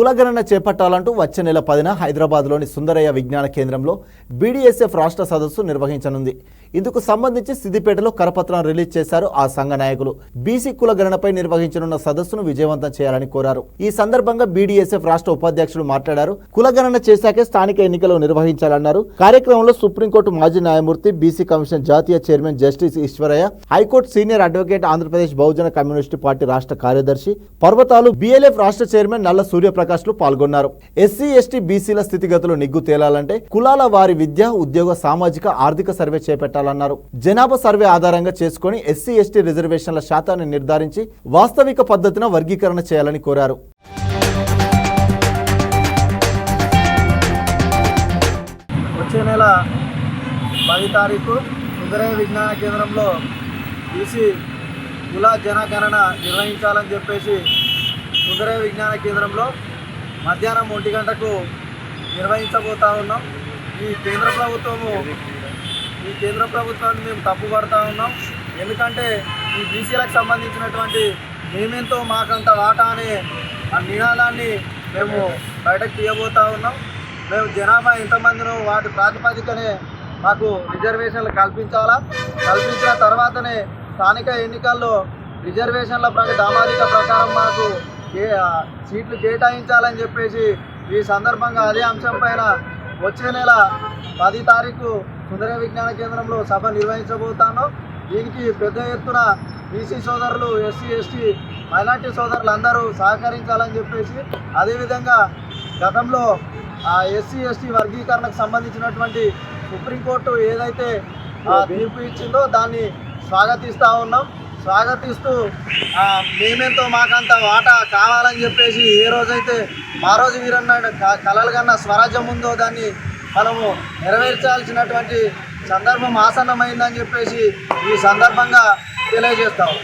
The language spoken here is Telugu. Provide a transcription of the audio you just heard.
కులగణన చేపట్టాలంటూ వచ్చే నెల 10న హైదరాబాద్లోని సుందరయ్య విజ్ఞాన కేంద్రంలో బీడీఎస్ఎఫ్ రాష్ట్ర సదస్సు నిర్వహించనుంది. ఇందుకు సంబంధించి సిద్దిపేటలో కరపత్రం రిలీజ్ చేశారు ఆ సంఘ నాయకులు. బీసీ కులగణనపై నిర్వహించనున్న సదస్సును విజయవంతం చేయాలని కోరారు. ఈ సందర్భంగా బీడీఎస్ఎఫ్ రాష్ట్ర ఉపాధ్యక్షుడు మాట్లాడారు. కులగణన చేశాకే స్థానిక ఎన్నికలు నిర్వహించాలన్నారు. కార్యక్రమంలో సుప్రీంకోర్టు మాజీ న్యాయమూర్తి, బీసీ కమిషన్ జాతీయ chairman justice Eshwaraiah, high court senior advocate, Andhra Pradesh Bahujan communist party రాష్ట్ర కార్యదర్శి పర్వతాలు, బీఎల్ఎఫ్ రాష్ట్ర చైర్మన్ నల్ల సూర్యప్రకాశ్లు పాల్గొన్నారు. ఎస్సీ, ఎస్టీ, బీసీల స్థితిగతులు నిగ్గు తేలాలంటే కులాల వారి విద్య, ఉద్యోగ, సామాజిక, ఆర్థిక సర్వే చేపట్టాలన్నారు. జనాభా సర్వే ఆధారంగా చేసుకుని ఎస్సీ, ఎస్టీ రిజర్వేషన్ల శాతాన్ని నిర్ధారించి వాస్తవిక పద్ధతిన వర్గీకరణ చేయాలని కోరారు. వచ్చే నెల 10 తారీఖు సుందరయ్య విజ్ఞాన కేంద్రంలో బీసీ కుల జనగణన నిర్వహించాలని చెప్పేసి సుందరయ్య విజ్ఞాన కేంద్రంలో మధ్యాహ్నం 1 గంటకు నిర్వహించబోతా ఉన్నాం. ఈ కేంద్ర ప్రభుత్వాన్ని మేము తప్పుపడతా ఉన్నాం. ఎందుకంటే ఈ బీసీలకు సంబంధించినటువంటి మేమెంతో మాకంత వాటా అనే ఆ నినాదాన్ని మేము బయటకు తీయబోతా ఉన్నాం. మేము జనాభా ఎంతమందినో వాటి ప్రాతిపదికనే మాకు రిజర్వేషన్లు కల్పించిన తర్వాతనే స్థానిక ఎన్నికల్లో రిజర్వేషన్ల దామాదిక ప్రకారం మాకు సీట్లు కేటాయించాలని చెప్పేసి ఈ సందర్భంగా అదే అంశం పైన వచ్చే నెల 10 తారీఖు సుందరయ్య విజ్ఞాన కేంద్రంలో సభ నిర్వహించబోతాను. దీనికి పెద్ద ఎత్తున బీసీ సోదరులు, ఎస్సీ, ఎస్టీ, మైనార్టీ సోదరులు అందరూ సహకరించాలని చెప్పేసి, అదేవిధంగా గతంలో ఎస్సీ, ఎస్టీ వర్గీకరణకు సంబంధించినటువంటి సుప్రీంకోర్టు ఏదైతే తీర్పు ఇచ్చిందో దాన్ని స్వాగతిస్తూ మేమెంతో మాకంత వాటా కావాలని చెప్పేసి ఏ రోజైతే మా రోజు వీరన్న కలలు కన్నా స్వరాజ్యం ఉందో దాన్ని మనము నెరవేర్చాల్సినటువంటి సందర్భం ఆసన్నమైందని చెప్పేసి ఈ సందర్భంగా తెలియజేస్తాము.